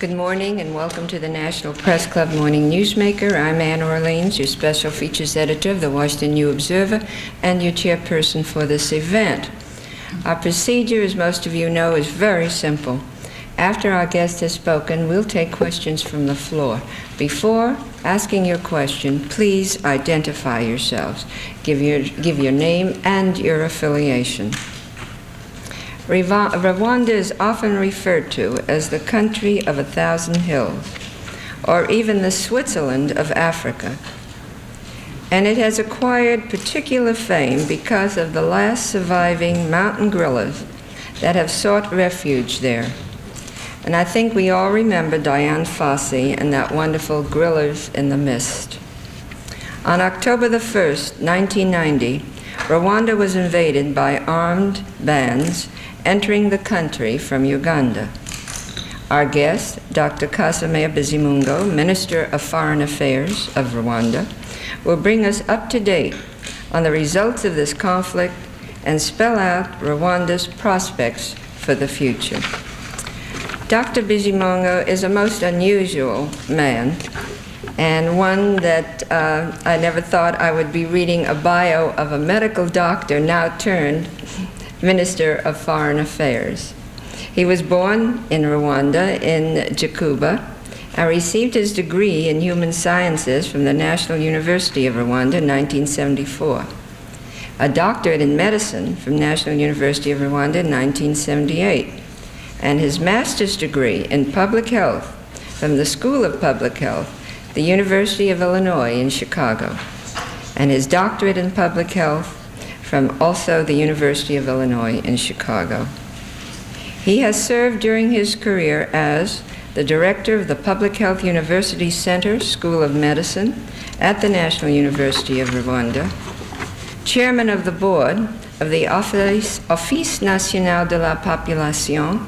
Good morning and welcome to the National Press Club Morning Newsmaker. I'm Ann Orleans, your special features editor of the Washington New Observer and your chairperson for this event. Our procedure, as most of you know, is very simple. After our guest has spoken, we'll take questions from the floor. Before asking your question, please identify yourselves. Give your name and your affiliation. Rwanda is often referred to as the country of 1,000 hills, or even the Switzerland of Africa. And it has acquired particular fame because of the last surviving mountain gorillas that have sought refuge there. And I think we all remember Dian Fossey and that wonderful Gorillas in the Mist. On October the 1st, 1990, Rwanda was invaded by armed bands entering the country from Uganda. Our guest, Dr. Casimir Bizimungu, Minister of Foreign Affairs of Rwanda, will bring us up to date on the results of this conflict and spell out Rwanda's prospects for the future. Dr. Bizimungu is a most unusual man, and one that I never thought I would be reading a bio of a medical doctor now turned Minister of Foreign Affairs. He was born in Rwanda, in Gikuba, and received his degree in human sciences from the National University of Rwanda in 1974, a doctorate in medicine from National University of Rwanda in 1978, and his master's degree in public health from the School of Public Health, the University of Illinois in Chicago, and his doctorate in public health from also the University of Illinois in Chicago. He has served during his career as the director of the Public Health University Center School of Medicine at the National University of Rwanda, chairman of the board of the Office National de la Population.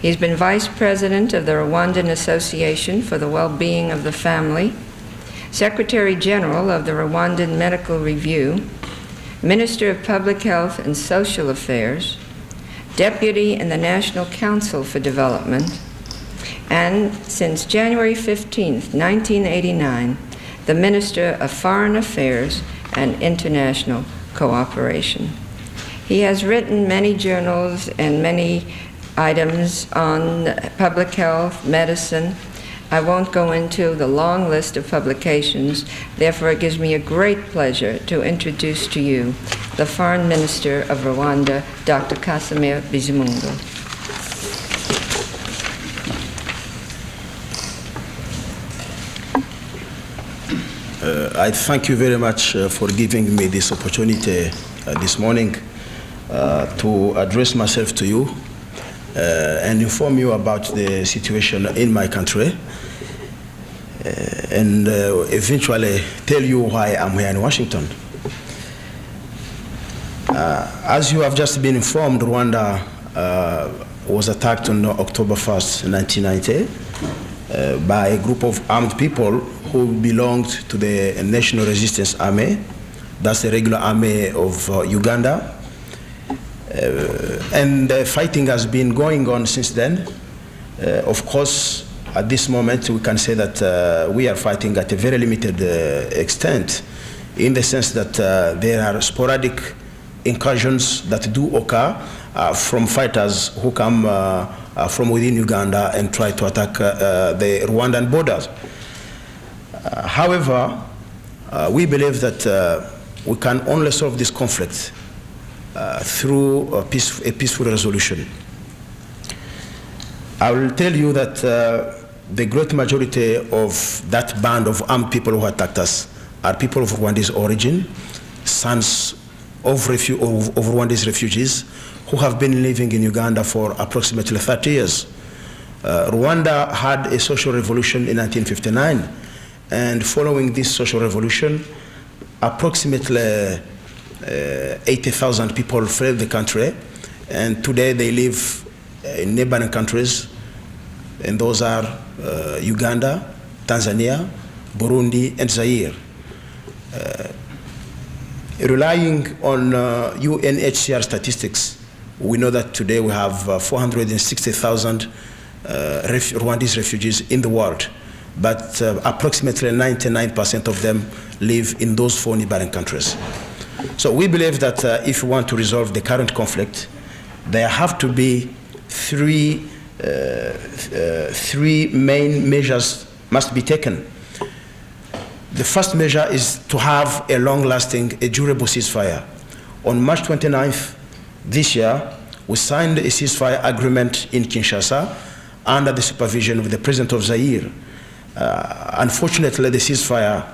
He's been vice president of the Rwandan Association for the Well-Being of the Family, secretary general of the Rwandan Medical Review, Minister of Public Health and Social Affairs, Deputy in the National Council for Development, and since January 15, 1989, the Minister of Foreign Affairs and International Cooperation. He has written many journals and many items on public health, medicine. I won't go into the long list of publications, therefore it gives me a great pleasure to introduce to you the Foreign Minister of Rwanda, Dr. Casimir Bizimungu. I thank you very much for giving me this opportunity this morning to address myself to you and inform you about the situation in my country, and eventually tell you why I'm here in Washington. As you have just been informed, Rwanda was attacked on October 1st, 1990 by a group of armed people who belonged to the National Resistance Army. That's the regular army of Uganda. And fighting has been going on since then. Of course, at this moment, we can say that we are fighting at a very limited extent, in the sense that there are sporadic incursions that do occur from fighters who come from within Uganda and try to attack the Rwandan borders. However, we believe that we can only solve this conflict through a peaceful resolution. I will tell you that the great majority of that band of armed people who attacked us are people of Rwandese origin, sons of Rwandese refugees who have been living in Uganda for approximately 30 years. Rwanda had a social revolution in 1959, and following this social revolution, approximately 80,000 people fled the country, and today they live in neighboring countries, and those are Uganda, Tanzania, Burundi, and Zaire. Relying on UNHCR statistics, we know that today we have 460,000 Rwandese refugees in the world, but approximately 99% of them live in those 4 neighboring countries. So we believe that if we want to resolve the current conflict, there have to be three main measures must be taken. The first measure is to have a long-lasting, a durable ceasefire. On March 29th this year, we signed a ceasefire agreement in Kinshasa under the supervision of the President of Zaire. Unfortunately, the ceasefire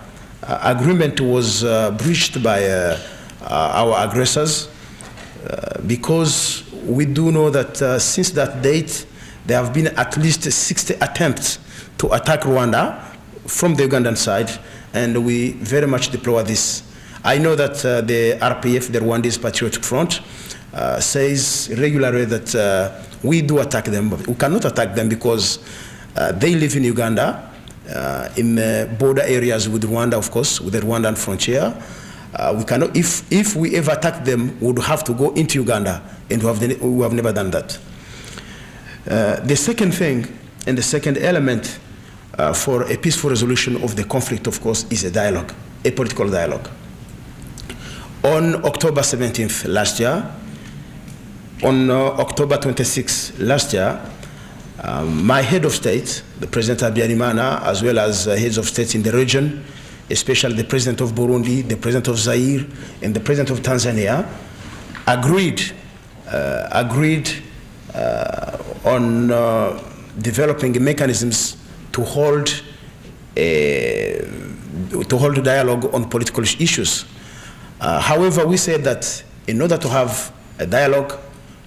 agreement was breached by our aggressors because we do know that since that date, there have been at least 60 attempts to attack Rwanda from the Ugandan side, and we very much deplore this. I know that the RPF, the Rwandese Patriotic Front, says regularly that we do attack them, but we cannot attack them because they live in Uganda, in border areas with Rwanda, of course, with the Rwandan frontier. We cannot, if we ever attack them, we would have to go into Uganda, and we have never done that. The second thing, and the second element for a peaceful resolution of the conflict, of course, is a dialogue, a political dialogue. On October 17th last year, on October 26th last year, my head of state, the President Habyarimana, as well as heads of state in the region, especially the President of Burundi, the President of Zaire, and the President of Tanzania, agreed on developing mechanisms to hold a dialogue on political issues. However, we said that in order to have a dialogue,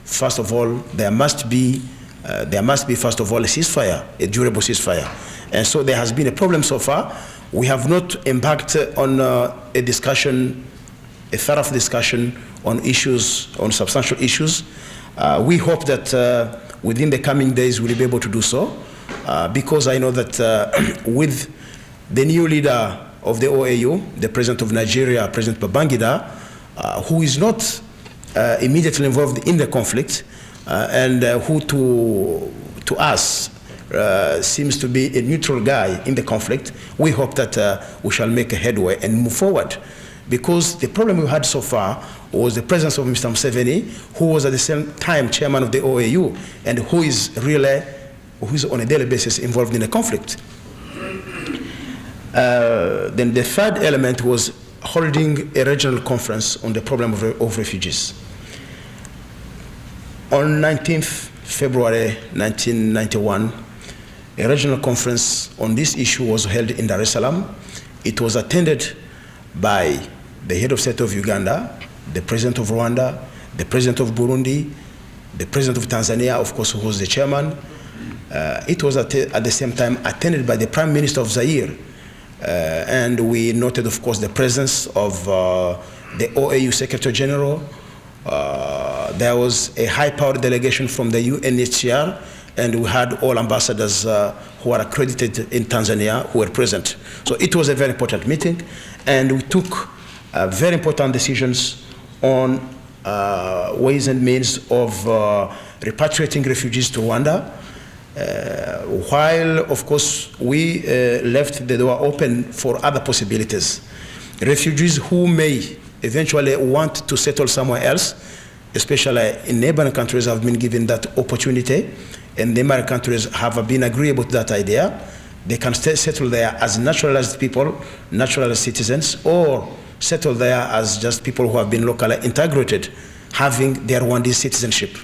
first of all, there must be first of all a ceasefire, a durable ceasefire. And so there has been a problem so far. We have not embarked on a discussion, a thorough discussion on issues, on substantial issues. We hope that within the coming days we'll be able to do so, because I know that with the new leader of the OAU, the President of Nigeria, President Babangida, who is not immediately involved in the conflict, and who to us seems to be a neutral guy in the conflict, we hope that we shall make a headway and move forward. Because the problem we had so far was the presence of Mr. Museveni, who was at the same time chairman of the OAU, and who is on a daily basis involved in the conflict. Then the third element was holding a regional conference on the problem of refugees. On 19th February 1991, a regional conference on this issue was held in Dar es Salaam. It was attended by the head of state of Uganda, the president of Rwanda, the president of Burundi, the president of Tanzania, of course, who was the chairman. It was at the same time attended by the prime minister of Zaire. And we noted, of course, the presence of the OAU Secretary General. There was a high-powered delegation from the UNHCR, and we had all ambassadors who are accredited in Tanzania who were present. So it was a very important meeting, and we took very important decisions on ways and means of repatriating refugees to Rwanda, while, of course, we left the door open for other possibilities. Refugees who may eventually want to settle somewhere else, especially in neighboring countries, have been given that opportunity, and neighboring countries have been agreeable to that idea. They can settle there as naturalized people, naturalized citizens, or settle there as just people who have been locally integrated, having their Rwandese citizenship.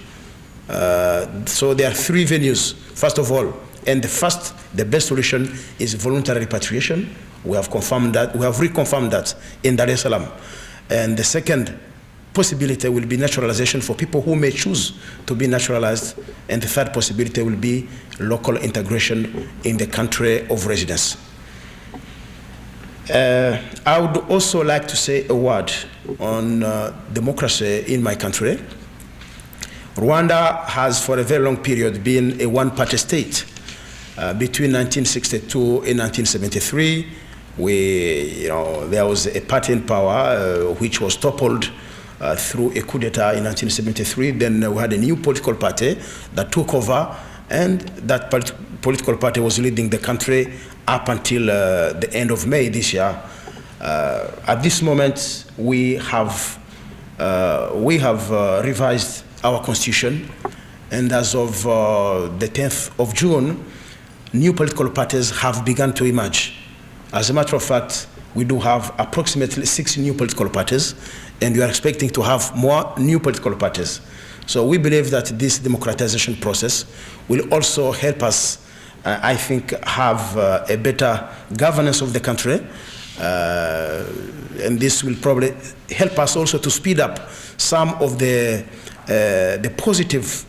So there are three venues, first of all, and the best solution is voluntary repatriation. We have confirmed that, we have reconfirmed that in Dar es Salaam. And the second possibility will be naturalization for people who may choose to be naturalized. And the third possibility will be local integration in the country of residence. I would also like to say a word on democracy in my country. Rwanda has for a very long period been a one-party state. Between 1962 and 1973, there was a party in power which was toppled through a coup d'etat in 1973. Then we had a new political party that took over, and that political party was leading the country up until the end of May this year. At this moment, we have revised our constitution, and as of the 10th of June, new political parties have begun to emerge. As a matter of fact, we do have approximately 6 new political parties, and we are expecting to have more new political parties. So we believe that this democratization process will also help us, I think, have a better governance of the country, and this will probably help us also to speed up some of the positive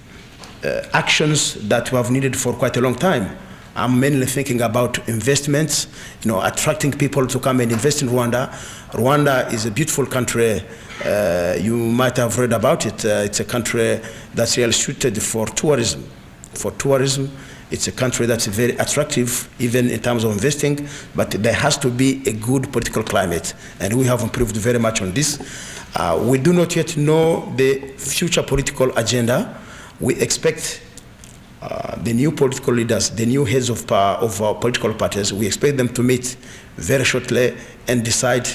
actions that we have needed for quite a long time. I'm mainly thinking about investments, attracting people to come and invest in Rwanda. Rwanda is a beautiful country. You might have read about it. It's a country that's really suited for tourism. It's a country that's very attractive, even in terms of investing, but there has to be a good political climate, and we have improved very much on this. We do not yet know the future political agenda. We expect the new political leaders, the new heads of our political parties, we expect them to meet very shortly and decide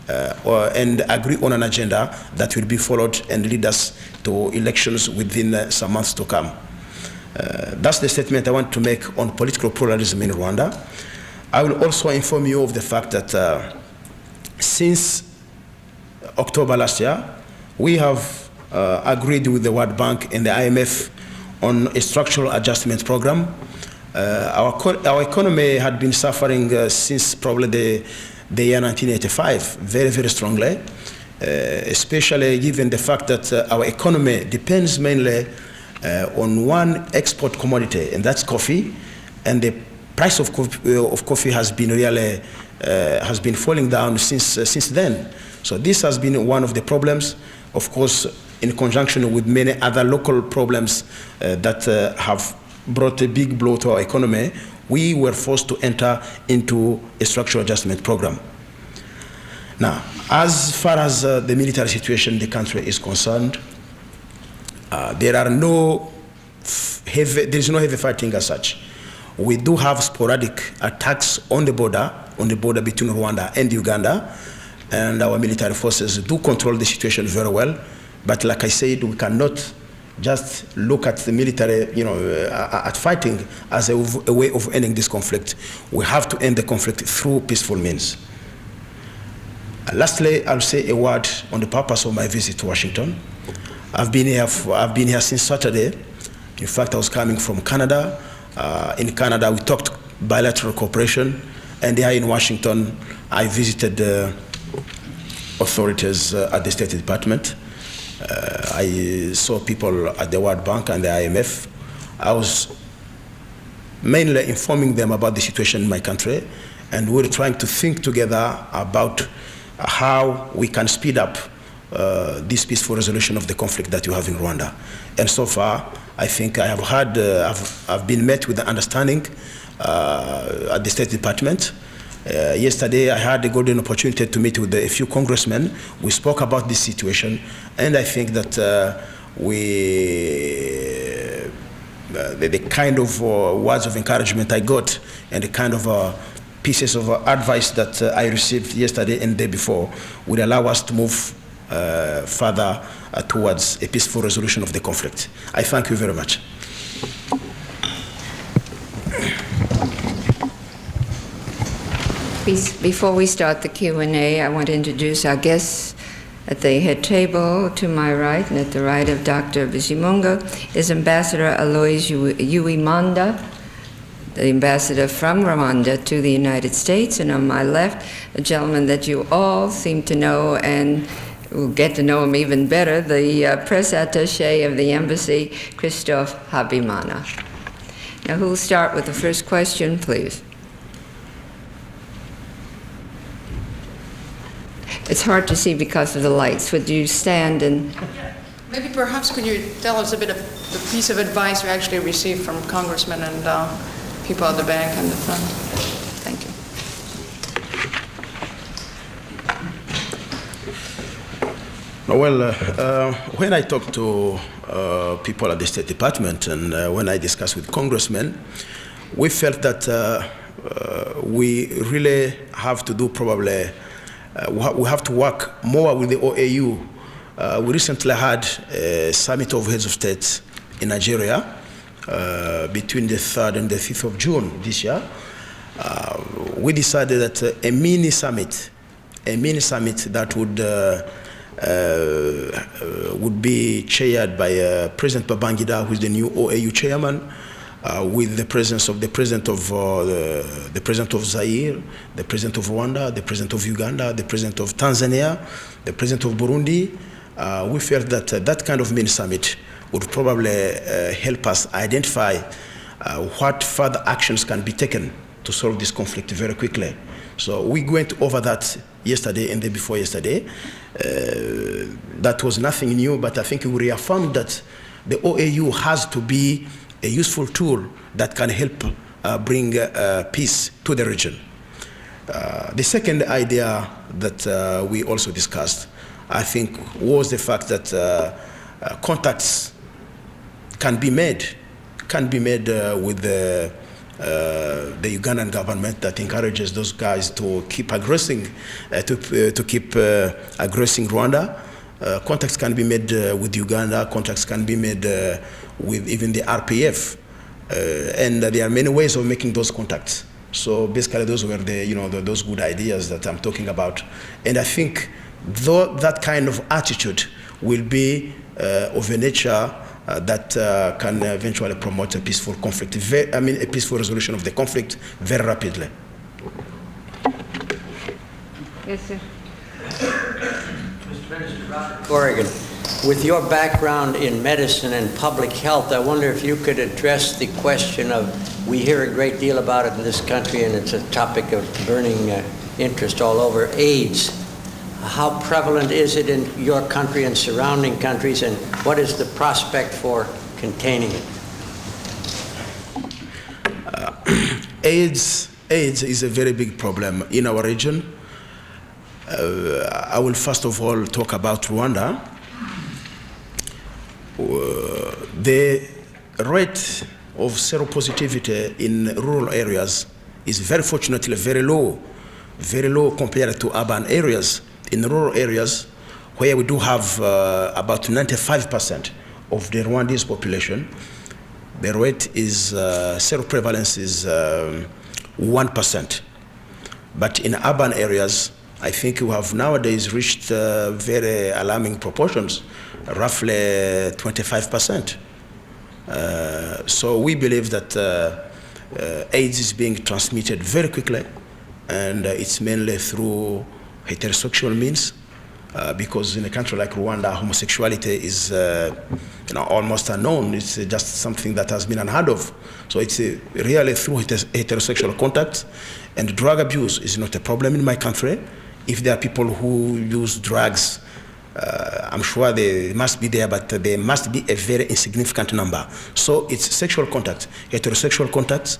and agree on an agenda that will be followed and lead us to elections within some months to come. That's the statement I want to make on political pluralism in Rwanda. I will also inform you of the fact that since October last year, we have agreed with the World Bank and the IMF on a structural adjustment program. Our economy had been suffering since probably the year 1985 very, very strongly, especially given the fact that our economy depends mainly on one export commodity, and that's coffee, and the price of coffee has been really falling down since then. So this has been one of the problems, of course, in conjunction with many other local problems that have brought a big blow to our economy. We were forced to enter into a structural adjustment program. Now, as far as the military situation in the country is concerned, there is no heavy fighting as such. We do have sporadic attacks on the border between Rwanda and Uganda, and our military forces do control the situation very well. But like I said, we cannot just look at the military, at fighting as a way of ending this conflict. We have to end the conflict through peaceful means. Lastly, I'll say a word on the purpose of my visit to Washington. I've been here since Saturday. In fact, I was coming from Canada. In Canada, we talked bilateral cooperation, and here in Washington, I visited authorities at the State Department. I saw people at the World Bank and the IMF. I was mainly informing them about the situation in my country, and we were trying to think together about how we can speed up this peaceful resolution of the conflict that you have in Rwanda. And so far, I think I have had, I've been met with the understanding at the State Department. Yesterday, I had a golden opportunity to meet with a few congressmen. We spoke about this situation, and I think that the kind of words of encouragement I got and the kind of pieces of advice that I received yesterday and the day before would allow us to move further towards a peaceful resolution of the conflict. I thank you very much. Before we start the Q&A, I want to introduce our guests at the head table. To my right, and at the right of Dr. Bizimungu, is Ambassador Alois Uwimanda, the ambassador from Rwanda to the United States. And on my left, a gentleman that you all seem to know and will get to know him even better, the press attaché of the embassy, Christophe Habimana. Now, who will start with the first question, please? It's hard to see because of the lights. Would you stand and Maybe perhaps could you tell us a bit of the piece of advice you actually received from congressmen and people at the bank and the front? Thank you. Well, when I talk to people at the State Department and when I discuss with congressmen, we felt that we really have to do probably, we have to work more with the OAU. We recently had a summit of heads of state in Nigeria between the 3rd and the 5th of June this year. We decided that a mini summit that would be chaired by President Babangida, who is the new OAU chairman, with the presence of the president of Zaire, the president of Rwanda, the president of Uganda, the president of Tanzania, the president of Burundi. We felt that that kind of mini summit would probably help us identify what further actions can be taken to solve this conflict very quickly. So we went over that yesterday and the day before yesterday. That was nothing new, but I think we reaffirmed that the OAU has to be a useful tool that can help bring peace to the region. The second idea that we also discussed, I think, was the fact that contacts can be made with the Ugandan government that encourages those guys to keep aggressing, aggressing Rwanda. Contacts can be made with Uganda. Contacts can be made with even the RPF, and there are many ways of making those contacts. So basically, those were those good ideas that I'm talking about, and I think that kind of attitude will be of a nature that can eventually promote a peaceful conflict. A peaceful resolution of the conflict very rapidly. Yes, sir. Mr. Minister, Robert Corrigan, with your background in medicine and public health, I wonder if you could address the question of, we hear a great deal about it in this country, and it's a topic of burning interest all over, AIDS. How prevalent is it in your country and surrounding countries, and what is the prospect for containing it? AIDS is a very big problem in our region. I will first of all talk about Rwanda. The rate of seropositivity in rural areas is very fortunately very low compared to urban areas. In rural areas, where we do have about 95% of the Rwandese population, the rate is, seroprevalence is 1%. But in urban areas, I think we have nowadays reached very alarming proportions, roughly 25%. So we believe that AIDS is being transmitted very quickly, and it's mainly through heterosexual means, because in a country like Rwanda, homosexuality is almost unknown. It's just something that has been unheard of. So it's really through heterosexual contact, and drug abuse is not a problem in my country. If there are people who use drugs, I'm sure they must be there, but they must be a very insignificant number. So it's sexual contact, heterosexual contacts,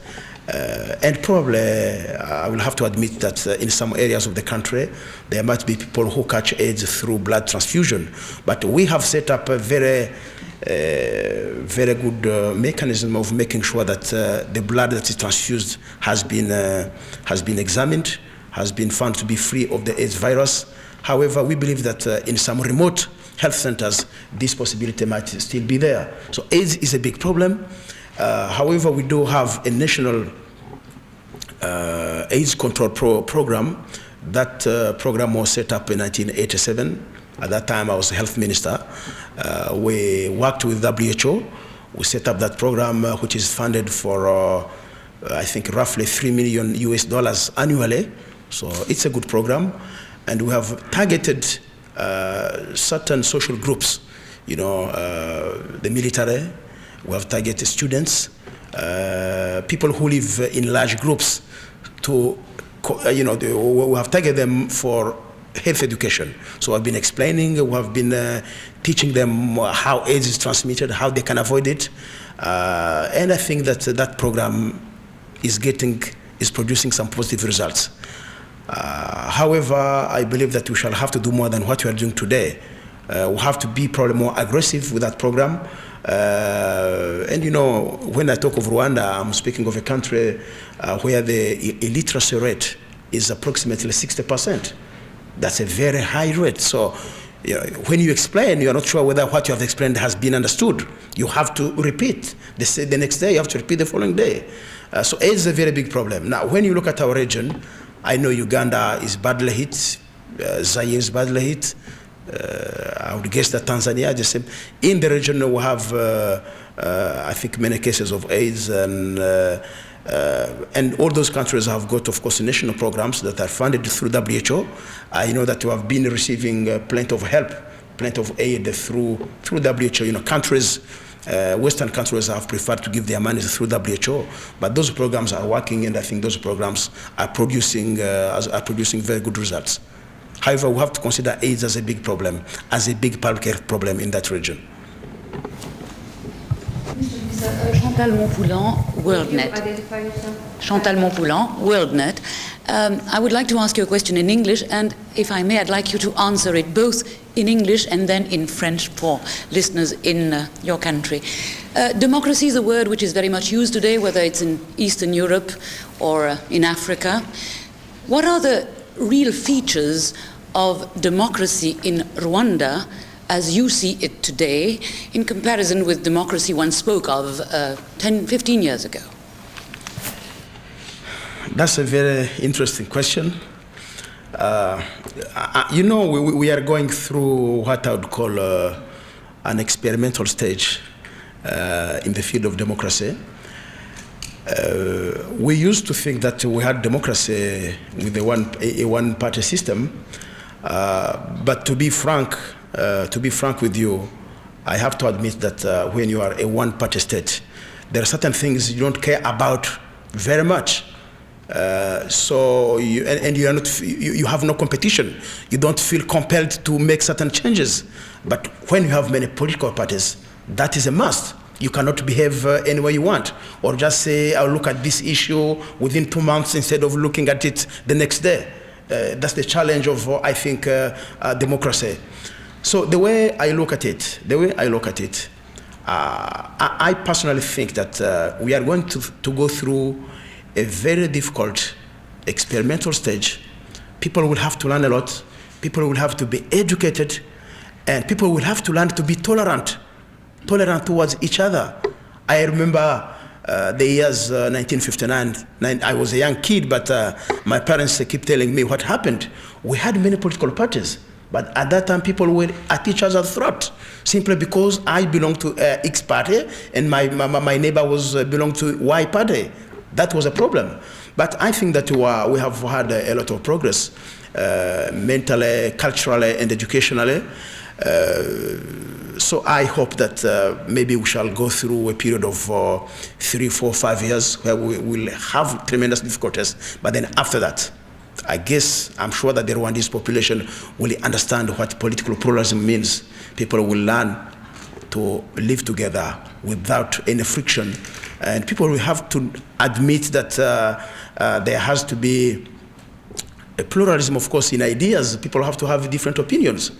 and probably I will have to admit that in some areas of the country, there might be people who catch AIDS through blood transfusion. But we have set up a very good mechanism of making sure that the blood that is transfused has been examined, has been found to be free of the AIDS virus. However, we believe that in some remote health centers, this possibility might still be there. So AIDS is a big problem. However, we do have a national AIDS control program. That program was set up in 1987. At that time, I was health minister. We worked with WHO. We set up that program, which is funded for, I think, roughly $3 million annually. So it's a good program. And we have targeted certain social groups, the military. We have targeted students, people who live in large groups. We have targeted them for health education. So I've been explaining, we have been teaching them how AIDS is transmitted, how they can avoid it. And I think that that program is producing some positive results. However, I believe that we shall have to do more than what we are doing today. We have to be probably more aggressive with that program. And you know, when I talk of Rwanda, I'm speaking of a country where the illiteracy rate is approximately 60%. That's a very high rate. So you know, when you explain, you're not sure whether what you have explained has been understood. You have to repeat. They say the next day, you have to repeat the following day. So AIDS is a very big problem. Now, when you look at our region, I know Uganda is badly hit, Zaire is badly hit. I would guess that Tanzania, the same. In the region, we have, I think, many cases of AIDS, and all those countries have got, of course, national programs that are funded through WHO. I know that we have been receiving plenty of help, plenty of aid through WHO. You know, countries, Western countries have preferred to give their money through WHO, but those programs are working, and I think those programs are producing very good results. However, we have to consider AIDS as a big problem, as a big public health problem in that region. Chantal Montpoulan, WorldNet. Chantal Montpoulan, WorldNet. I would like to ask you a question in English, and if I may, I'd like you to answer it both in English and then in French for listeners in your country. Democracy is a word which is very much used today, whether it's in Eastern Europe or in Africa. What are the real features of democracy in Rwanda as you see it today in comparison with democracy one spoke of 10, 15 years ago? That's a very interesting question. You know, we are going through what I would call an experimental stage in the field of democracy. We used to think that we had democracy with a one-party system, but to be frank with you, I have to admit that when you are a one-party state, there are certain things you don't care about very much. So you have no competition. You don't feel compelled to make certain changes. But when you have many political parties, that is a must. You cannot behave any way you want, or just say, I'll look at this issue within 2 months instead of looking at it the next day. That's the challenge of, I think, democracy. So the way I look at it, I personally think that we are going to go through a very difficult experimental stage. People will have to learn a lot. People will have to be educated, and people will have to learn to be tolerant towards each other. I remember the years 1959. I was a young kid, but my parents keep telling me what happened. We had many political parties, but at that time people were at each other's throat simply because I belonged to X party and my neighbor belonged to Y party. That was a problem. But I think that we have had a lot of progress mentally, culturally, and educationally. So I hope that maybe we shall go through a period of 3, 4, 5 years where we will have tremendous difficulties. But then after that, I'm sure that the Rwandese population will understand what political pluralism means. People will learn to live together without any friction. And people will have to admit that there has to be a pluralism, of course, in ideas. People have to have different opinions.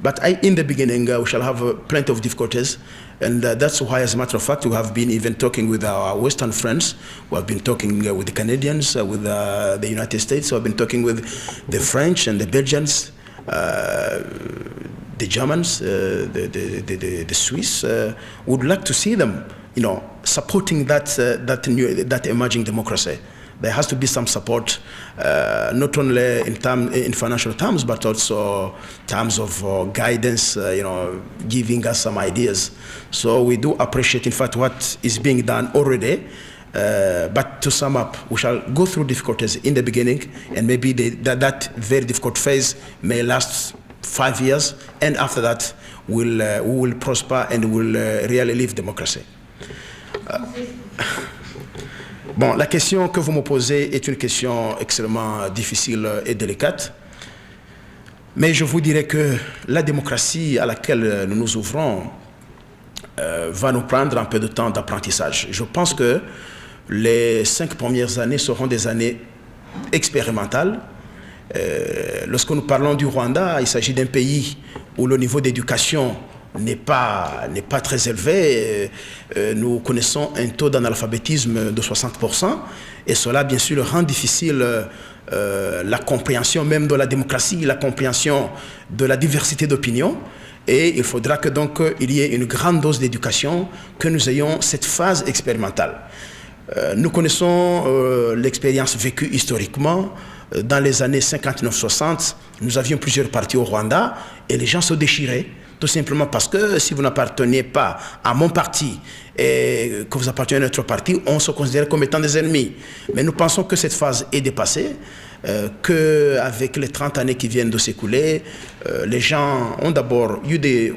But in the beginning, we shall have plenty of difficulties. And that's why, as a matter of fact, we have been even talking with our Western friends. We have been talking with the Canadians, with the United States. We have been talking with the French and the Belgians, the Germans, the Swiss. Would like to see them, supporting that emerging democracy. There has to be some support, not only in financial terms, but also terms of guidance, giving us some ideas. So we do appreciate, in fact, what is being done already. But to sum up, we shall go through difficulties in the beginning, and maybe that very difficult phase may last 5 years, and after that, we will prosper and will really live democracy. Bon, la question que vous me posez est une question extrêmement difficile et délicate. Mais je vous dirais que la démocratie à laquelle nous nous ouvrons va nous prendre un peu de temps d'apprentissage. Je pense que les 5 premières années seront des années expérimentales. Lorsque nous parlons du Rwanda, il s'agit d'un pays où le niveau d'éducation n'est pas très élevé. Nous connaissons un taux d'analphabétisme de 60%, et cela, bien sûr, rend difficile la compréhension même de la démocratie, la compréhension de la diversité d'opinions. Et il faudra que donc il y ait une grande dose d'éducation, que nous ayons cette phase expérimentale. Nous connaissons l'expérience vécue historiquement. Dans les années 59-60, nous avions plusieurs partis au Rwanda et les gens se déchiraient, tout simplement parce que si vous n'apparteniez pas à mon parti et que vous appartenez à notre parti, on se considérait comme étant des ennemis. Mais nous pensons que cette phase est dépassée, qu'avec les 30 années qui viennent de s'écouler, les gens ont d'abord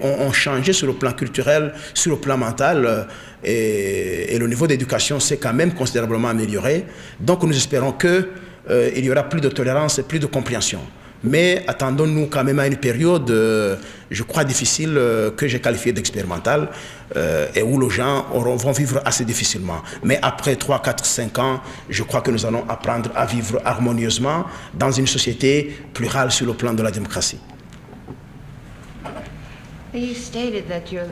ont changé sur le plan culturel, sur le plan mental, et le niveau d'éducation s'est quand même considérablement amélioré. Donc nous espérons qu'il y aura plus de tolérance et plus de compréhension. Mais attendons-nous quand même à une période, je crois, difficile, que j'ai qualifiée d'expérimentale, et où les gens vont vivre assez difficilement. Mais après 3, 4, 5 ans, je crois que nous allons apprendre à vivre harmonieusement dans une société plurale sur le plan de la démocratie. You stated that your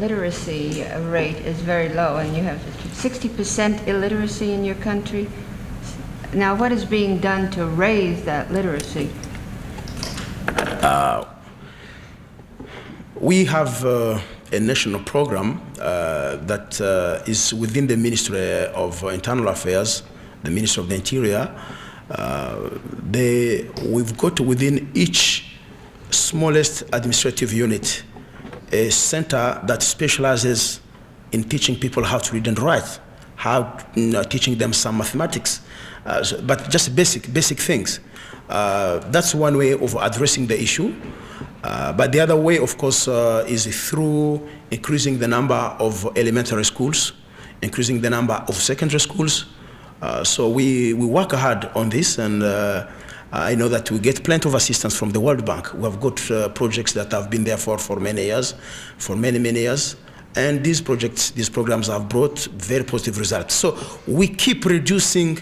literacy rate is very low, and you have 60% illiteracy in your country. Now, what is being done to raise that literacy? We have a national program that is within the Ministry of Internal Affairs, the Ministry of the Interior. We've got within each smallest administrative unit a center that specializes in teaching people how to read and write, teaching them some mathematics, but just basic things. That's one way of addressing the issue. But the other way, of course, is through increasing the number of elementary schools, increasing the number of secondary schools. So we work hard on this, and I know that we get plenty of assistance from the World Bank. We have got projects that have been there for many years, for many years. And these programs have brought very positive results. So we keep reducing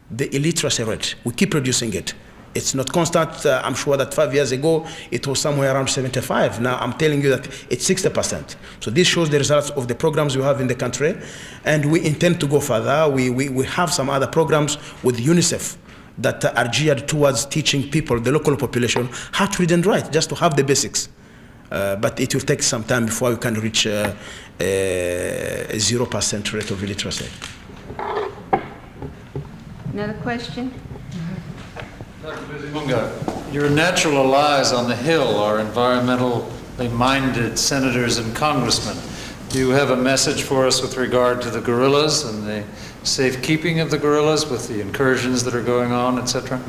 the illiteracy rate. We keep reducing it. It's not constant. I'm sure that 5 years ago, it was somewhere around 75. Now I'm telling you that it's 60%. So this shows the results of the programs we have in the country. And we intend to go further. We have some other programs with UNICEF that are geared towards teaching people, the local population, how to read and write, just to have the basics. But it will take some time before we can reach a 0% rate of illiteracy. Another question? Dr. Bizimungu, your natural allies on the Hill are environmentally minded senators and congressmen. Do you have a message for us with regard to the guerrillas and the safekeeping of the guerrillas with the incursions that are going on, etc.?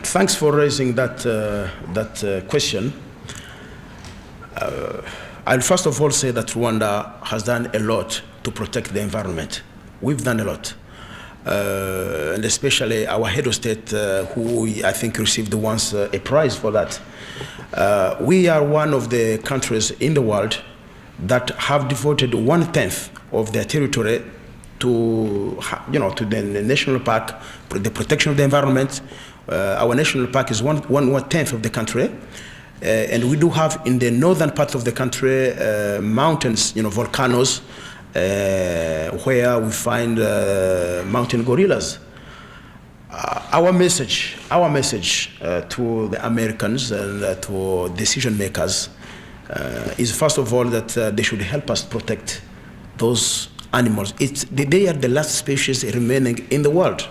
Thanks for raising that question. I'll first of all say that Rwanda has done a lot to protect the environment. We've done a lot. And especially our head of state, who I think received once a prize for that. We are one of the countries in the world that have devoted 1/10 of their territory to the national park, the protection of the environment. Our national park is one tenth of the country, and we do have in the northern part of the country mountains, volcanoes, where we find mountain gorillas. Our message to the Americans and to decision makers is first of all that they should help us protect those animals. They are the last species remaining in the world.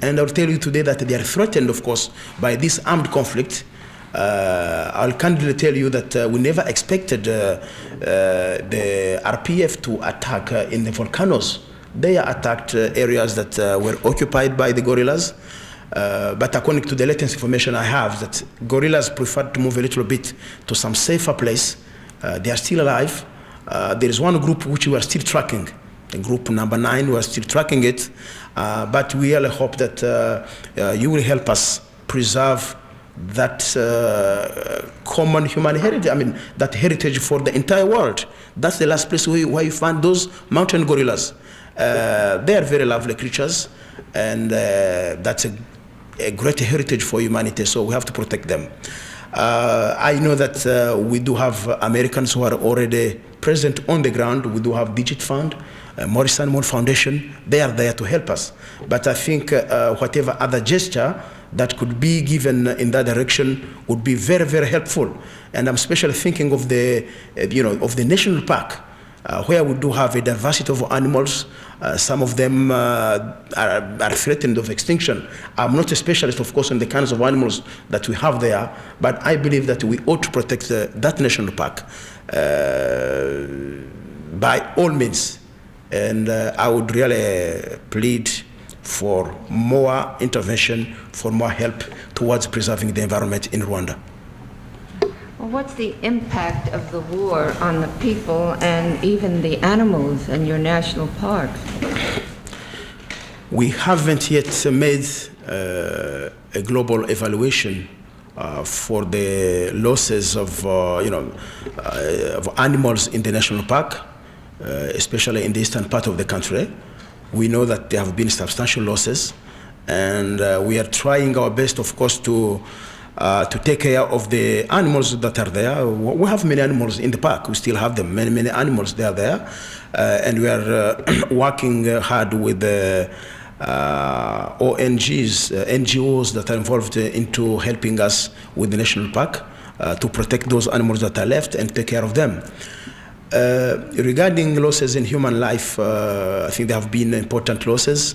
And I'll tell you today that they are threatened, of course, by this armed conflict. I'll candidly tell you that we never expected the RPF to attack in the volcanoes. They attacked areas that were occupied by the gorillas. But according to the latest information I have, that gorillas prefer to move a little bit to some safer place. They are still alive. There is one group which we are still tracking. The group number 9, we are still tracking it. But we really hope that you will help us preserve that common human heritage, I mean, that heritage for the entire world. That's the last place where you find those mountain gorillas. They are very lovely creatures, and that's a great heritage for humanity, so we have to protect them. I know that we do have Americans who are already present on the ground. We do have Digit Fund, Morrison Moore Foundation. They are there to help us. But I think whatever other gesture that could be given in that direction would be very, very helpful. And I'm especially thinking of the, of the national park, where we do have a diversity of animals. Some of them are threatened of extinction. I'm not a specialist, of course, on the kinds of animals that we have there, but I believe that we ought to protect that national park by all means. And I would really plead for more intervention, for more help towards preserving the environment in Rwanda. Well, what's the impact of the war on the people and even the animals in your national parks? We haven't yet made a global evaluation for the losses of, of animals in the national park, especially in the eastern part of the country. We know that there have been substantial losses, and we are trying our best, of course, to take care of the animals that are there. We have many animals in the park. We still have them. Many animals they are there, and we are working hard with the ONGs, NGOs that are involved into helping us with the national park to protect those animals that are left and take care of them. Regarding losses in human life, I think there have been important losses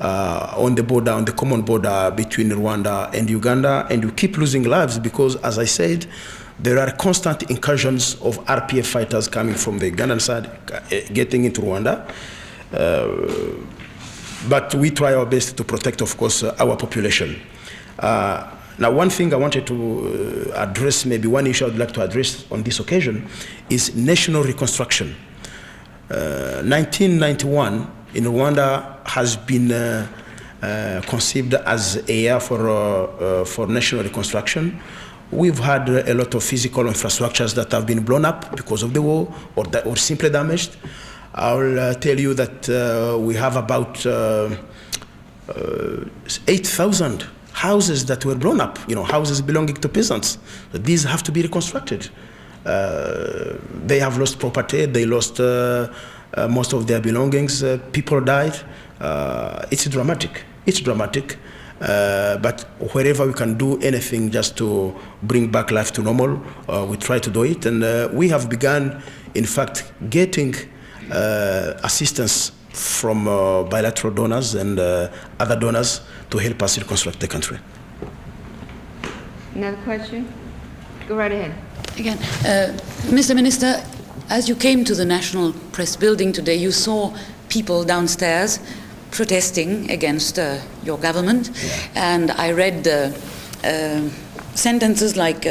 on the border, on the common border between Rwanda and Uganda, and we keep losing lives because, as I said, there are constant incursions of RPF fighters coming from the Ugandan side, getting into Rwanda. But we try our best to protect, of course, our population. Now, one thing I wanted to address, maybe one issue I'd like to address on this occasion, is national reconstruction. 1991 in Rwanda has been conceived as a year for national reconstruction. We've had a lot of physical infrastructures that have been blown up because of the war or simply damaged. I'll tell you that we have about 8,000 houses that were blown up, houses belonging to peasants. These have to be reconstructed. They have lost property, they lost most of their belongings, people died. It's dramatic, but wherever we can do anything just to bring back life to normal, we try to do it. And we have begun, in fact, getting assistance from bilateral donors and other donors to help us reconstruct the country. Another question? Go right ahead. Again, Mr. Minister, as you came to the National Press Building today, you saw people downstairs protesting against your government, and I read sentences like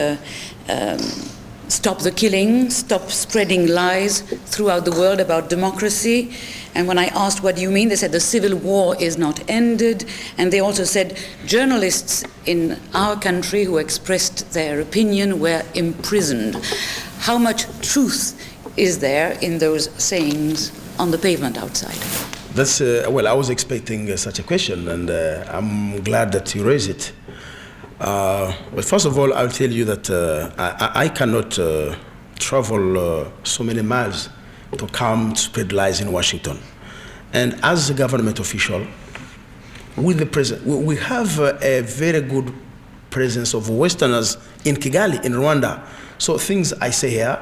stop the killing, stop spreading lies throughout the world about democracy. And when I asked what do you mean, they said the civil war is not ended. And they also said journalists in our country who expressed their opinion were imprisoned. How much truth is there in those sayings on the pavement outside? That's, well, I was expecting such a question, and I'm glad that you raised it. Well, first of all, I'll tell you that I cannot travel so many miles to come to spread lies in Washington. And as a government official, with the president, we have a very good presence of Westerners in Kigali, in Rwanda. So things I say here,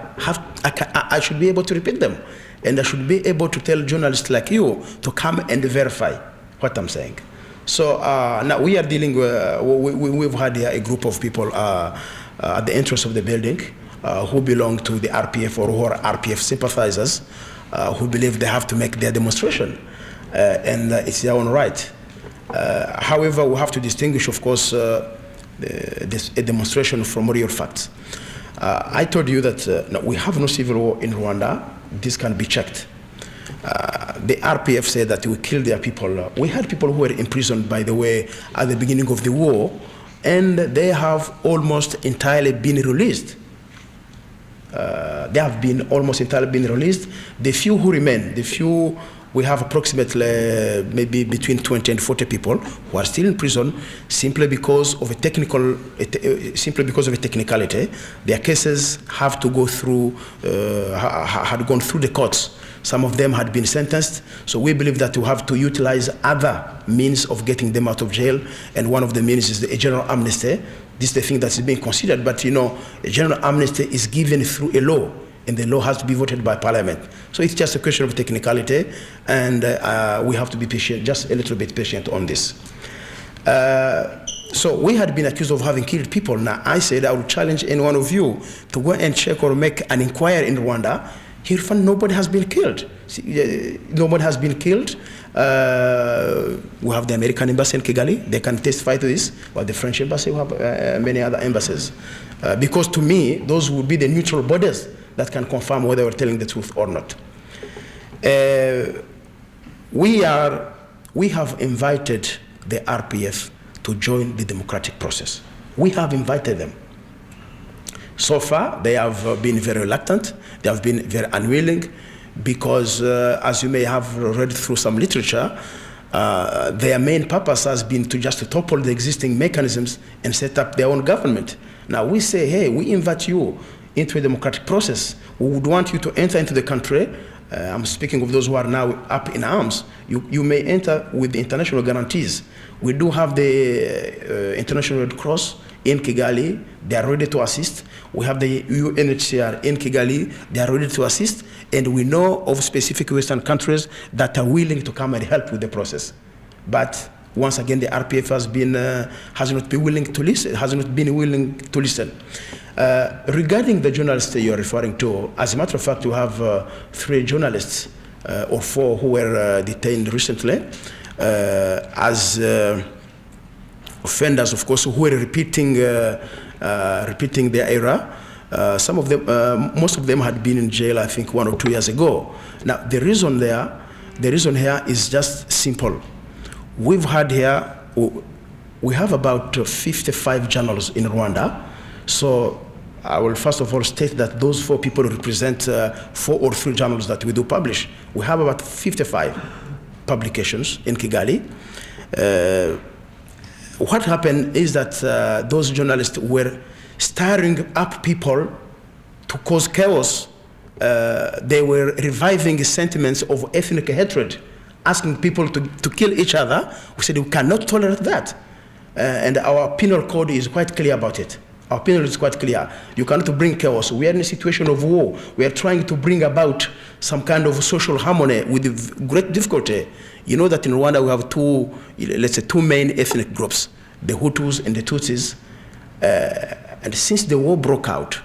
I should be able to repeat them. And I should be able to tell journalists like you to come and verify what I'm saying. So now we are dealing with, we've had here a group of people at the entrance of the building who belong to the RPF or who are RPF sympathizers who believe they have to make their demonstration. And it's their own right. However, we have to distinguish, of course, a demonstration from real facts. I told you that no, we have no civil war in Rwanda. This can be checked. The RPF said that we killed their people. We had people who were imprisoned, by the way, at the beginning of the war and they have almost entirely been released. They have been almost entirely been released. The few who remain, we have approximately maybe between 20 and 40 people who are still in prison simply because of a technicality. Their cases have to go through, had gone through the courts. Some of them had been sentenced, so we believe that we have to utilize other means of getting them out of jail, and one of the means is a general amnesty. This is the thing that is being considered, but you know, a general amnesty is given through a law, and the law has to be voted by Parliament. So it's just a question of technicality, and we have to be patient, just a little bit patient on this. So we had been accused of having killed people. Now I said I would challenge any one of you to go and check or make an inquiry in Rwanda. Here, nobody has been killed. Nobody has been killed. We have the American embassy in Kigali. They can testify to this. But the French embassy, we have many other embassies. Because to me, those would be the neutral bodies that can confirm whether we're telling the truth or not. We have invited the RPF to join the democratic process. We have invited them. So far, they have been very reluctant. They have been very unwilling because, as you may have read through some literature, their main purpose has been to just topple the existing mechanisms and set up their own government. Now we say, hey, we invite you into a democratic process. We would want you to enter into the country. I'm speaking of those who are now up in arms. You may enter with the international guarantees. We do have the International Red Cross in Kigali. They are ready to assist. We have the UNHCR in Kigali. They are ready to assist. And we know of specific Western countries that are willing to come and help with the process. But once again, the RPF has not been willing to listen. Regarding the journalists you are referring to, as a matter of fact, you have 3 journalists or 4 who were detained recently as offenders, of course, who were repeating their error. Some of them, most of them had been in jail, I think, 1 or 2 years ago. Now, the reason here is just simple. We've had here, we have about 55 journals in Rwanda. So I will first of all state that those 4 people represent 4 or 3 journals that we do publish. We have about 55 publications in Kigali. What happened is that those journalists were stirring up people to cause chaos. They were reviving sentiments of ethnic hatred, asking people to kill each other. We said we cannot tolerate that. And our penal code is quite clear about it. Our penal is quite clear. You cannot bring chaos. We are in a situation of war. We are trying to bring about some kind of social harmony with great difficulty. You know that in Rwanda we have 2 main ethnic groups, the Hutus and the Tutsis. And since the war broke out,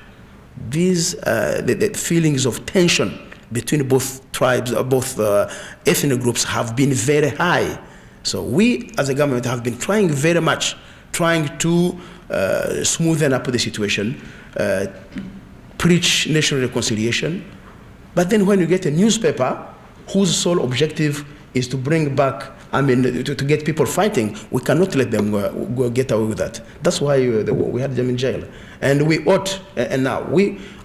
these the feelings of tension between both tribes, both ethnic groups have been very high. So we, as a government, have been trying very much, trying to smoothen up the situation, preach national reconciliation. But then when you get a newspaper whose sole objective is to bring back, to get people fighting, we cannot let them go get away with that. That's why we had them in jail. And we ought, and now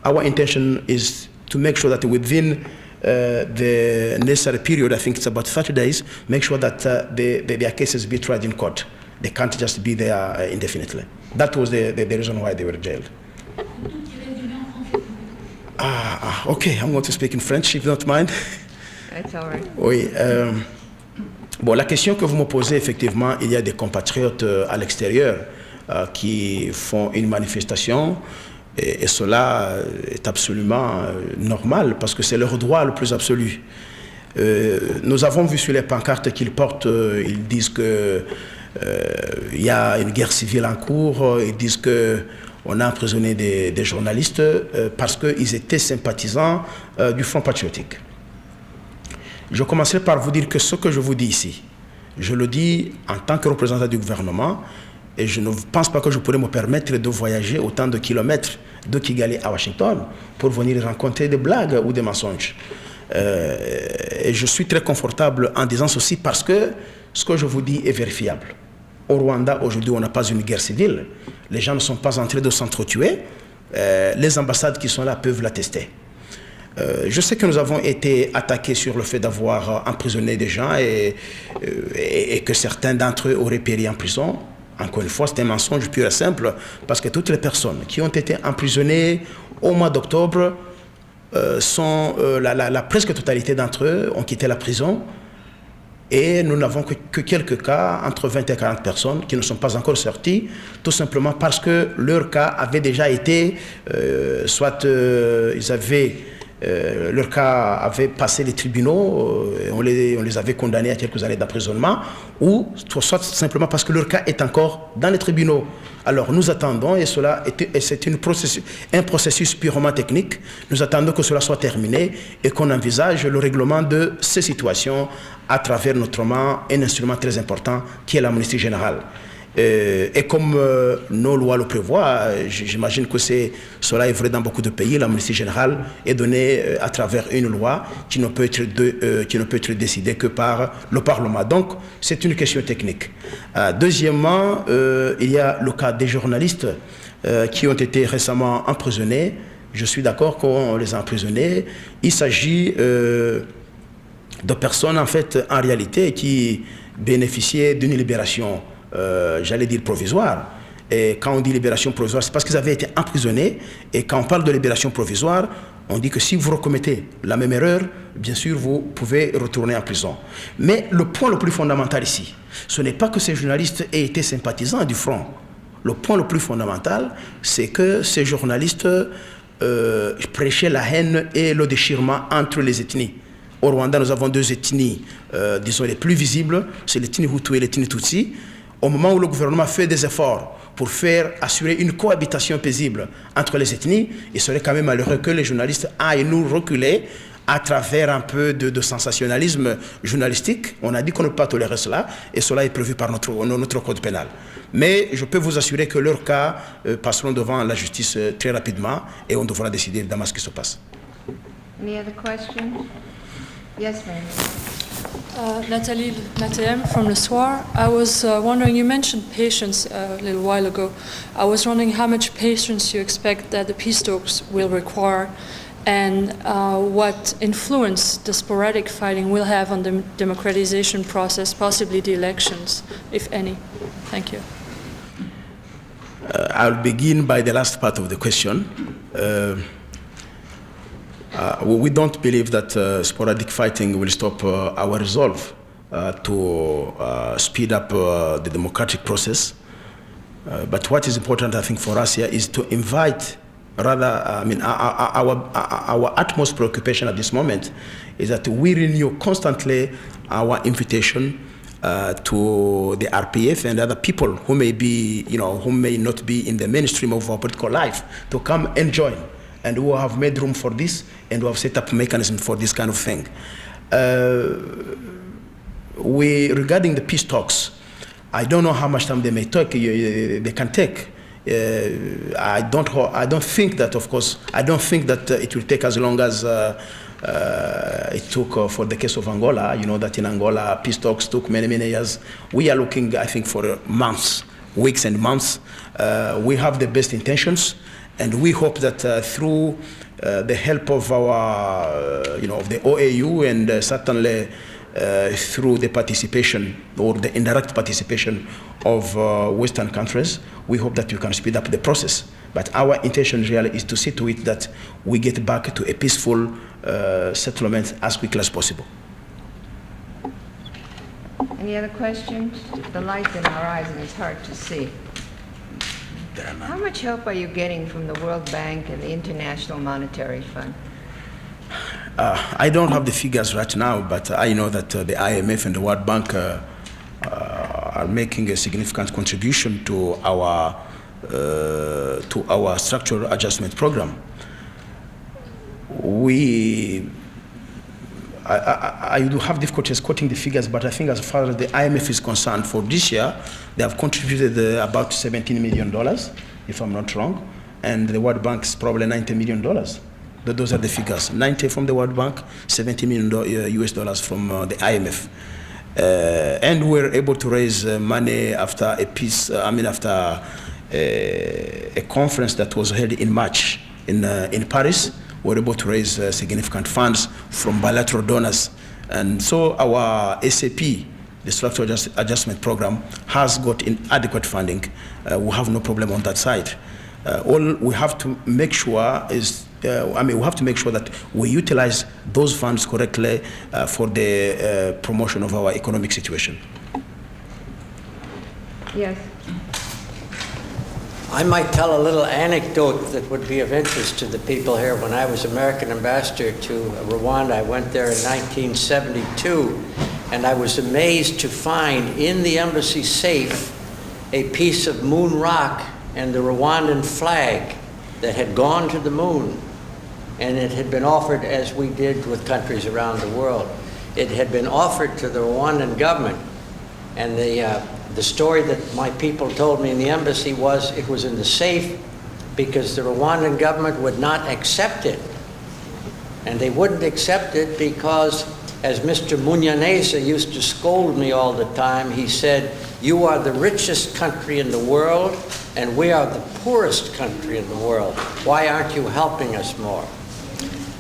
our intention is to make sure that within the necessary period, I think it's about 30 days, make sure that their cases be tried in court. They can't just be there indefinitely. That was the reason why they were jailed. Okay, I'm going to speak in French, if you don't mind. That's all right. Oui. Bon, la question que vous me posez, effectivement, il y a des compatriotes à l'extérieur qui font une manifestation, et cela est absolument normal parce que c'est leur droit le plus absolu. Nous avons vu sur les pancartes qu'ils portent, ils disent que il y a une guerre civile en cours, ils disent qu'on a emprisonné des journalistes parce qu'ils étaient sympathisants du Front patriotique. Je commencerai par vous dire que ce que je vous dis ici, je le dis en tant que représentant du gouvernement, et je ne pense pas que je pourrais me permettre de voyager autant de kilomètres de Kigali à Washington pour venir rencontrer des blagues ou des mensonges. Et je suis très confortable en disant ceci parce que ce que je vous dis est vérifiable. au Rwanda, aujourd'hui, on n'a pas une guerre civile. Les gens ne sont pas en train de s'entretuer. Les ambassades qui sont là peuvent l'attester. Je sais que nous avons été attaqués sur le fait d'avoir emprisonné des gens et que certains d'entre eux auraient péri en prison. Encore une fois, c'est un mensonge pur et simple, parce que toutes les personnes qui ont été emprisonnées au mois d'octobre, la presque totalité d'entre eux ont quitté la prison. Et nous n'avons que quelques cas, entre 20 et 40 personnes, qui ne sont pas encore sortis, tout simplement parce que leur cas avait déjà été, leur cas avait passé les tribunaux, on les avait condamnés à quelques années d'emprisonnement, ou soit simplement parce que leur cas est encore dans les tribunaux. Alors nous attendons, et c'est un processus purement technique, nous attendons que cela soit terminé et qu'on envisage le règlement de ces situations à travers notamment un instrument très important qui est l'amnistie générale. Et comme nos lois le prévoient, j'imagine que cela est vrai dans beaucoup de pays, l'amnistie générale est donnée à travers une loi qui ne peut être décidée que par le Parlement. Donc, c'est une question technique. Deuxièmement, il y a le cas des journalistes qui ont été récemment emprisonnés. Je suis d'accord qu'on les a emprisonnés. Il s'agit de personnes, en fait, en réalité, qui bénéficiaient d'une libération j'allais dire provisoire. Et quand on dit libération provisoire, c'est parce qu'ils avaient été emprisonnés. Et quand on parle de libération provisoire, on dit que si vous recommettez la même erreur, bien sûr, vous pouvez retourner en prison. Mais le point le plus fondamental ici, ce n'est pas que ces journalistes aient été sympathisants du front. Le point le plus fondamental, c'est que ces journalistes prêchaient la haine et le déchirement entre les ethnies. Au Rwanda, nous avons deux ethnies, disons, les plus visibles, c'est l'ethnie Hutu et l'ethnie Tutsi. Au moment où le gouvernement fait des efforts pour assurer une cohabitation paisible entre les ethnies, il serait quand même malheureux que les journalistes aillent nous reculer à travers un peu de sensationnalisme journalistique. On a dit qu'on ne peut pas tolérer cela, et cela est prévu par notre code pénal. Mais je peux vous assurer que leurs cas passeront devant la justice très rapidement, et on devra décider évidemment ce qui se passe. Any other questions? Yes, ma'am. Nathalie Nathem from Le Soir. I was wondering, you mentioned patience a little while ago. I was wondering how much patience you expect that the peace talks will require, and what influence the sporadic fighting will have on the democratization process, possibly the elections, if any. Thank you. I'll begin by the last part of the question. We don't believe that sporadic fighting will stop our resolve to speed up the democratic process. But what is important, I think, for us here is to invite, our utmost preoccupation at this moment is that we renew constantly our invitation to the RPF and other people who may be, who may not be in the mainstream of our political life to come and join. And who have made room for this, and who have set up a mechanism for this kind of thing. Regarding the peace talks, I don't know how much time they may take. They can take. I don't think that, of course, I don't think that it will take as long as it took for the case of Angola. You know that in Angola, peace talks took many, many years. We are looking, I think, for months, weeks and months. We have the best intentions. And we hope that through the help of our, of the OAU, and certainly through the participation or the indirect participation of Western countries, we hope that we can speed up the process. But our intention really is to see to it that we get back to a peaceful settlement as quickly as possible. Any other questions? The light in our eyes, and it's hard to see. How much help are you getting from the World Bank and the International Monetary Fund? I don't have the figures right now, but I know that the IMF and the World Bank are making a significant contribution to our structural adjustment program. I do have difficulties quoting the figures, but I think as far as the IMF is concerned, for this year, they have contributed about $17 million, if I'm not wrong, and the World Bank is probably $90 million. Those are the figures. 90 from the World Bank, $70 million US dollars from the IMF. And we were able to raise money after a peace, after a conference that was held in March in Paris. We were able to raise significant funds from bilateral donors. And so our SAP, the Structural Adjustment Program, has got inadequate funding. We have no problem on that side. All we have to make sure is, we have to make sure that we utilize those funds correctly for the promotion of our economic situation. Yes. I might tell a little anecdote that would be of interest to the people here. When I was American ambassador to Rwanda, I went there in 1972, and I was amazed to find in the embassy safe a piece of moon rock and the Rwandan flag that had gone to the moon. And it had been offered, as we did with countries around the world. It had been offered to the Rwandan government, and the story that my people told me in the embassy was it was in the safe because the Rwandan government would not accept it. And they wouldn't accept it because, as Mr. Munyaneza used to scold me all the time, he said, "You are the richest country in the world, and we are the poorest country in the world. Why aren't you helping us more?"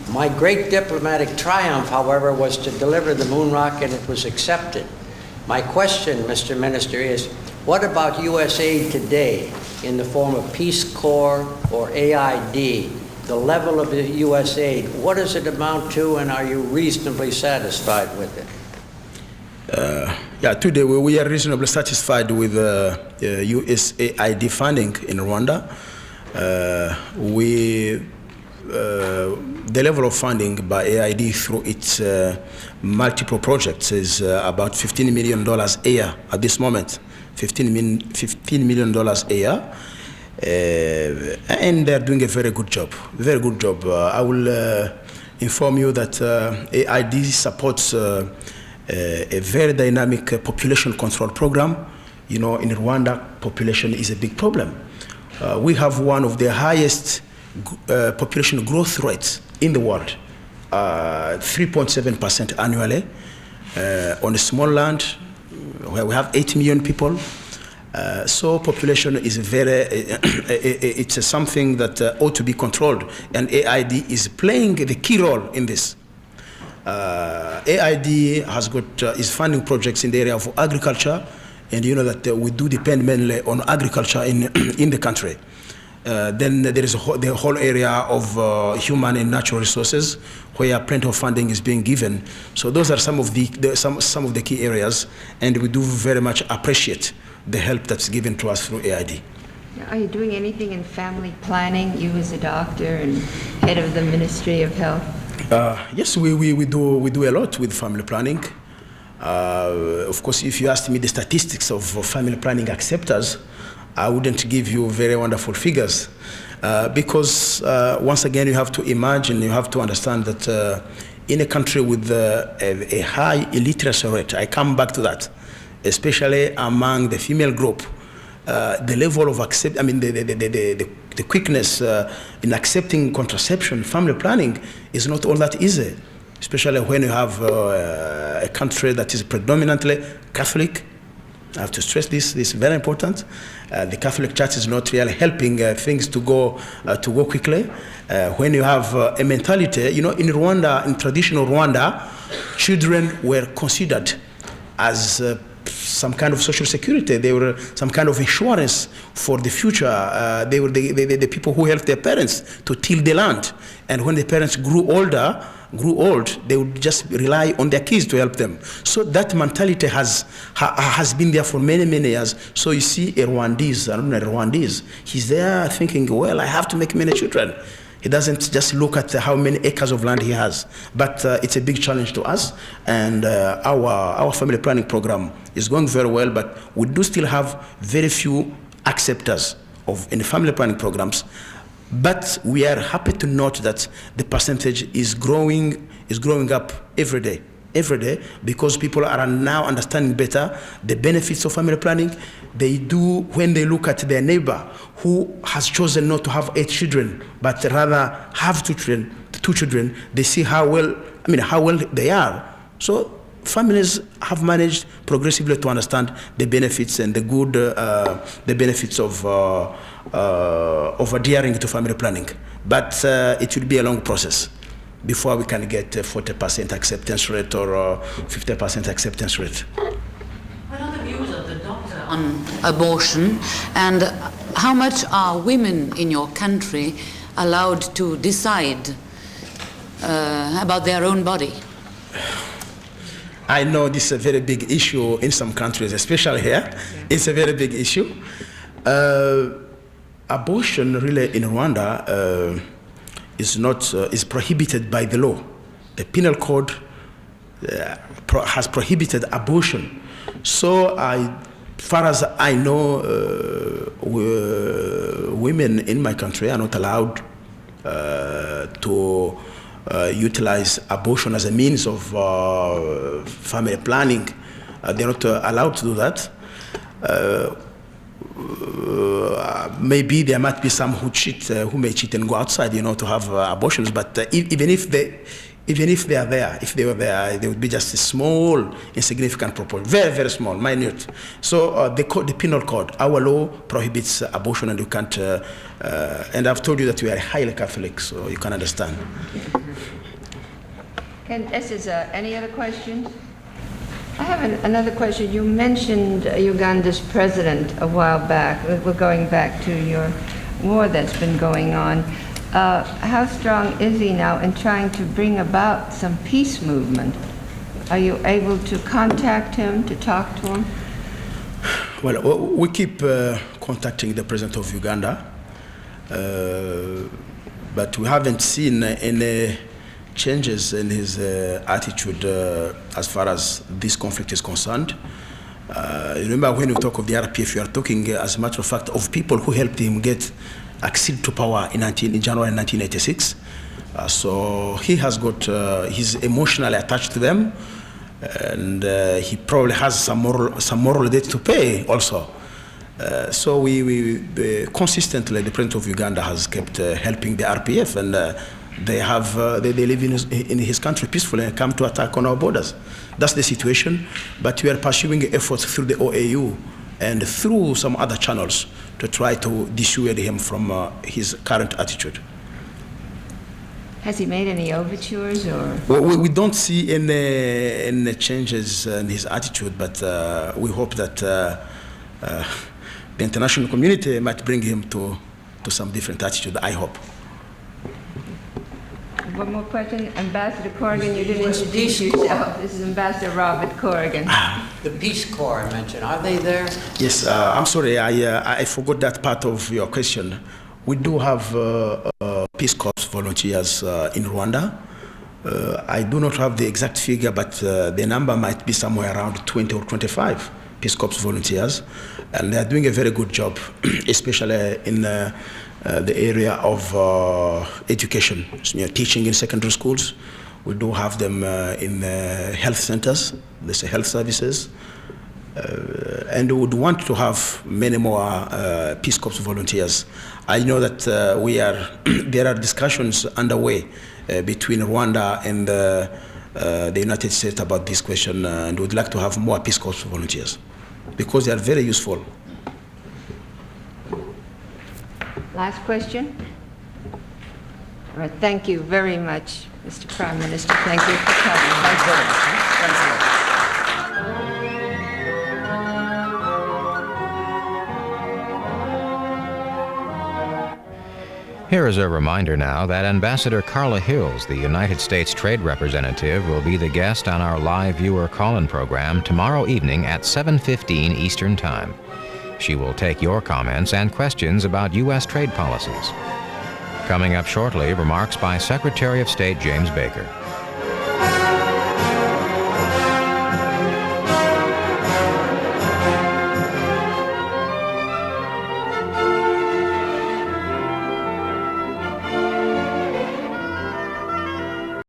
My great diplomatic triumph, however, was to deliver the moon rock, and it was accepted. My question, Mr. Minister, is what about U.S. aid today in the form of Peace Corps or AID? The level of the U.S. aid, what does it amount to, and are you reasonably satisfied with it? Yeah, today we are reasonably satisfied with USAID funding in Rwanda. The level of funding by AID through its multiple projects is about $15 million a year at this moment. $15 million a year. And they're doing a very good job. Very good job. I will inform you that AID supports a very dynamic population control program. You know, in Rwanda, population is a big problem. We have one of the highest population growth rates in the world, 3.7% annually, on a small land where we have 8 million people. So population is it's something that ought to be controlled, and AID is playing the key role in this. AID has got is funding projects in the area of agriculture, and you know that we do depend mainly on agriculture in the country. Then there is the whole area of human and natural resources, where plenty of funding is being given. So those are some of the key areas, and we do very much appreciate the help that's given to us through AID. Are you doing anything in family planning, you as a doctor and head of the Ministry of Health? Yes, we do a lot with family planning. Of course, if you asked me the statistics of family planning acceptors, I wouldn't give you very wonderful figures, because once again, you have to imagine, you have to understand that in a country with a high illiteracy rate, I come back to that, especially among the female group, the level of the quickness in accepting contraception, family planning is not all that easy, especially when you have a country that is predominantly Catholic. I have to stress this is very important. The Catholic Church is not really helping things to go quickly. When you have a mentality, you know, in Rwanda, in traditional Rwanda, children were considered as some kind of social security. They were some kind of insurance for the future. They were the people who helped their parents to till the land. And when the parents grew old, they would just rely on their kids to help them. So that mentality has been there for many, many years. So you see a Rwandese, he's there thinking, well, I have to make many children. He doesn't just look at how many acres of land he has. But it's a big challenge to us. And our family planning program is going very well, but we do still have very few acceptors in the family planning programs. But we are happy to note that the percentage is growing up every day, because people are now understanding better the benefits of family planning. They do, when they look at their neighbor who has chosen not to have 8 children, but rather have two children, they see how well they are. So families have managed progressively to understand the benefits and the benefits of adhering to family planning. But it will be a long process before we can get a 40% acceptance rate or 50% acceptance rate. What are the views of the doctor on abortion, and how much are women in your country allowed to decide about their own body? I know this is a very big issue in some countries, especially here. It's a very big issue. Abortion really in Rwanda is prohibited by the law. The penal code has prohibited abortion. So far as I know, women in my country are not allowed to utilize abortion as a means of family planning. They're not allowed to do that. Maybe there might be some who cheat, who may cheat and go outside, to have abortions. But even if they are there, if they were there, they would be just a small, insignificant proportion, very, very small, minute. So the penal code, our law prohibits abortion, and you can't. And I've told you that we are highly Catholic, so you can understand. Any other questions? I have another question. You mentioned Uganda's president a while back. We're going back to your war that's been going on. How strong is he now in trying to bring about some peace movement? Are you able to contact him, to talk to him? Well, we keep contacting the president of Uganda, but we haven't seen any changes in his attitude as far as this conflict is concerned. Remember, when you talk of the RPF, you are talking, as a matter of fact, of people who helped him accede to power in January 1986. So he has got, he's emotionally attached to them, and he probably has some moral debt to pay also. So we consistently, the president of Uganda has kept helping the RPF, and they live in his country peacefully and come to attack on our borders. That's the situation, but we are pursuing efforts through the OAU and through some other channels to try to dissuade him from his current attitude. Has he made any overtures, or? Well, we don't see any changes in his attitude, but we hope that the international community might bring him to some different attitude, I hope. One more question. Ambassador Corrigan, you didn't introduce yourself. This is Ambassador Robert Corrigan. The Peace Corps I mentioned, are they there? Yes, I'm sorry, I forgot that part of your question. We do have Peace Corps volunteers in Rwanda. I do not have the exact figure, but the number might be somewhere around 20 or 25 Peace Corps volunteers. And they are doing a very good job, especially in the area of education, teaching in secondary schools. We do have them in health centers, there's health services. And we would want to have many more Peace Corps volunteers. I know that there are discussions underway between Rwanda and the United States about this question, and we'd like to have more Peace Corps volunteers because they are very useful. Last question? All right, thank you very much, Mr. Prime Minister. Thank you for coming. Thanks very much. Thanks a lot. Here is a reminder now that Ambassador Carla Hills, the United States Trade Representative, will be the guest on our live viewer call-in program tomorrow evening at 7:15 Eastern Time. She will take your comments and questions about U.S. trade policies. Coming up shortly, remarks by Secretary of State James Baker.